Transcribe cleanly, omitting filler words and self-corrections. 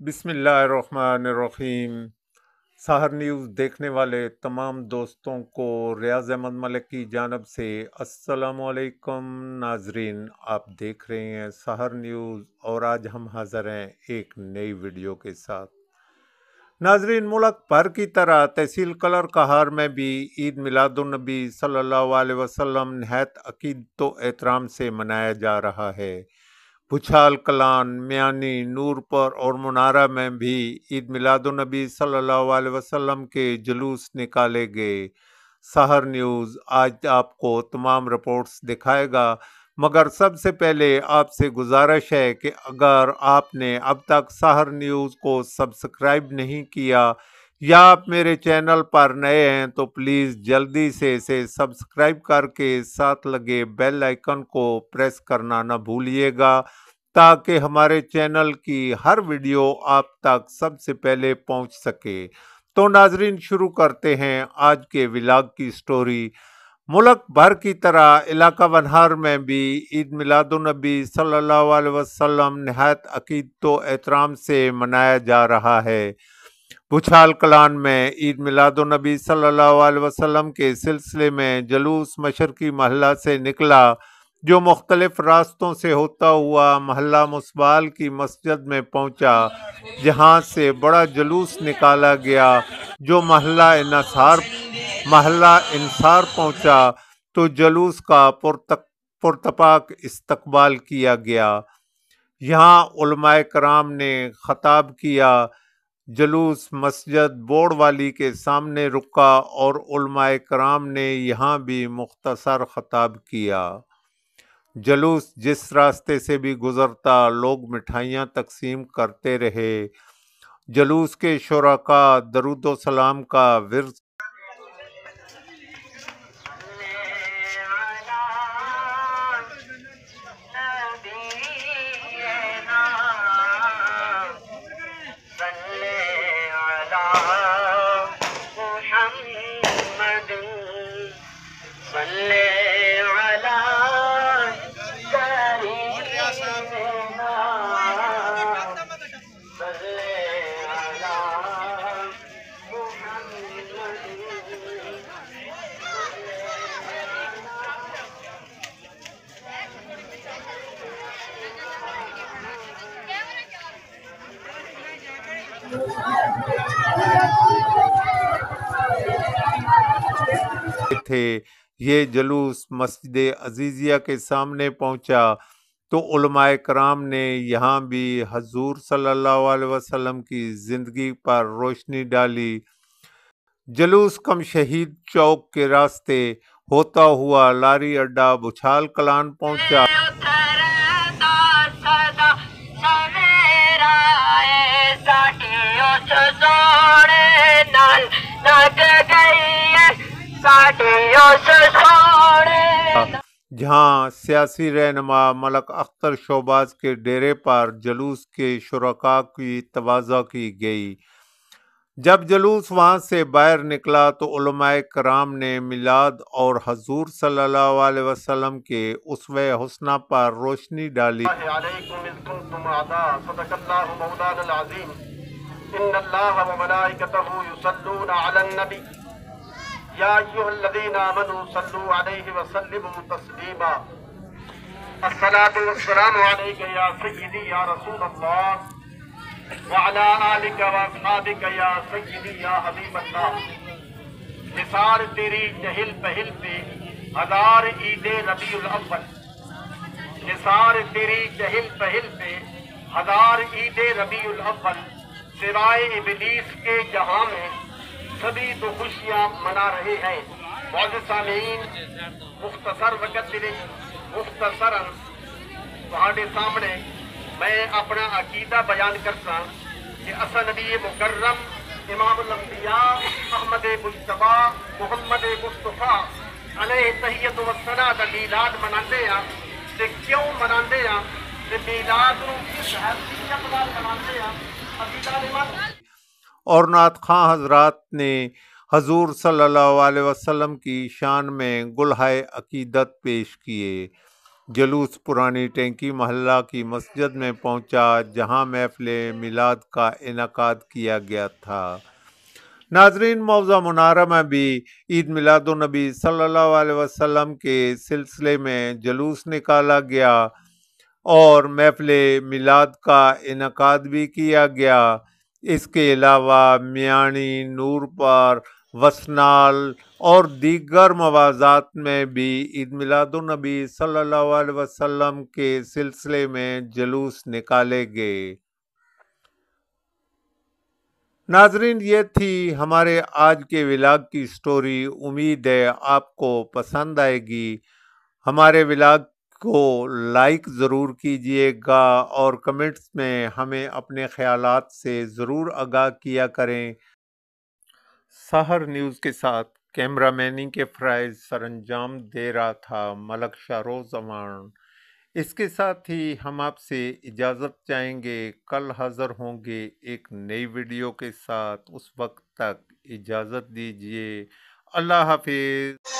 بسم اللہ الرحمن الرحیم۔ سحر نیوز دیکھنے والے تمام دوستوں کو ریاض احمد ملک کی جانب سے السلام علیکم۔ ناظرین، آپ دیکھ رہے ہیں سحر نیوز اور آج ہم حاضر ہیں ایک نئی ویڈیو کے ساتھ۔ ناظرین، ملک بھر کی طرح تحصیل کلر کہار میں بھی عید میلاد النبی صلی اللہ علیہ وسلم نہایت عقیدت و احترام سے منایا جا رہا ہے۔ بھوچال کلان، میانی، نورپور اور منارہ میں بھی عید میلاد النبی صلی اللہ علیہ وسلم کے جلوس نکالے گئے۔ سحر نیوز آج آپ کو تمام رپورٹس دکھائے گا، مگر سب سے پہلے آپ سے گزارش ہے کہ اگر آپ نے اب تک سحر نیوز کو سبسکرائب نہیں کیا یا آپ میرے چینل پر نئے ہیں تو پلیز جلدی سے اسے سبسکرائب کر کے ساتھ لگے بیل آئیکن کو پریس کرنا نہ بھولیے گا تاکہ ہمارے چینل کی ہر ویڈیو آپ تک سب سے پہلے پہنچ سکے۔ تو ناظرین، شروع کرتے ہیں آج کے ولاگ کی سٹوری۔ ملک بھر کی طرح علاقہ ونہار میں بھی عید میلاد النبی صلی اللہ علیہ وسلم نہایت عقیدت و احترام سے منایا جا رہا ہے۔ بھوچال کلان میں عید میلاد النبی صلی اللہ علیہ وسلم کے سلسلے میں جلوس مشرقی محلہ سے نکلا، جو مختلف راستوں سے ہوتا ہوا محلہ مصبال کی مسجد میں پہنچا، جہاں سے بڑا جلوس نکالا گیا جو محلہ انصار پہنچا تو جلوس کا پرتپاک استقبال کیا گیا۔ یہاں علماء کرام نے خطاب کیا۔ جلوس مسجد بوڑ والی کے سامنے رکا اور علماء کرام نے یہاں بھی مختصر خطاب کیا۔ جلوس جس راستے سے بھی گزرتا لوگ مٹھائیاں تقسیم کرتے رہے۔ جلوس کے شرکاء درود و سلام کا ورد تھے۔ یہ جلوس مسجد عزیزیہ کے سامنے پہنچا تو علماء کرام نے یہاں بھی حضور صلی اللہ علیہ وسلم کی زندگی پر روشنی ڈالی۔ جلوس کم شہید چوک کے راستے ہوتا ہوا لاری اڈا بھوچال کلان پہنچا۔ جہاں سیاسی رہنما ملک اختر شہباز کے ڈیرے پر جلوس کے شرکاء کی تواضع کی گئی۔ جب جلوس وہاں سے باہر نکلا تو علماء کرام نے میلاد اور حضور صلی اللہ علیہ وسلم کے اسوہ حسنہ پر روشنی ڈالی۔ علیکم اذ کنتم اعداء صدق اللہ مولانا العظیم ان اللہ وملائکتہ یصلون علی النبی یا ایھا الذین آمنوا صلوا علیہ وسلموا تسلیما الصلاۃ والسلام علیک یا سیدی یا رسول اللہ وعلی آلک واصحابک یا سیدی یا حبیب اللہ۔ نثار تیری چہل پہل پہ ہزار عید ربیع الاول، نثار تیری چہل پہل پہ ہزار عید ربیع الاول، سوائے ابلیس کے جہاں میں سبھی تو خوشیاں منا رہے ہیں۔ معزز سامعین، مختصر وقت دے مختصراً تہاڈے سامنے میں اپنا عقیدہ بیان کرتا کہ اسا نبی مکرم امام الانبیاء احمد مجتبیٰ محمد مصطفیٰ علیہ تحیت و ثنا دا میلاد مناندے ہاں تے کیوں مناندے ہاں تے میلاد نوں کس حیثیت نال مناندے ہاں، عقیدہ دے من اور نعت خواں حضرات نے حضور صلی اللہ علیہ وسلم کی شان میں گلہائے عقیدت پیش کیے۔ جلوس پرانی ٹینکی محلہ کی مسجد میں پہنچا جہاں محفل میلاد کا انعقاد کیا گیا تھا۔ ناظرین، موضوع منارہ میں بھی عید میلاد النبی صلی اللہ علیہ وسلم کے سلسلے میں جلوس نکالا گیا اور محفل میلاد کا انعقاد بھی کیا گیا۔ اس کے علاوہ میانی، نورپار، وسنال اور دیگر مواضعات میں بھی عید میلاد النبی صلی اللہ علیہ وسلم کے سلسلے میں جلوس نکالے گئے۔ ناظرین، یہ تھی ہمارے آج کے ولاگ کی سٹوری۔ امید ہے آپ کو پسند آئے گی۔ ہمارے ولاگ کو لائک ضرور کیجئے گا اور کمنٹس میں ہمیں اپنے خیالات سے ضرور آگاہ کیا کریں۔ سحر نیوز کے ساتھ کیمرہ میننگ کے فرائض سر انجام دے رہا تھا ملک شاروز امان۔ اس کے ساتھ ہی ہم آپ سے اجازت چاہیں گے۔ کل حاضر ہوں گے ایک نئی ویڈیو کے ساتھ۔ اس وقت تک اجازت دیجیے۔ اللہ حافظ۔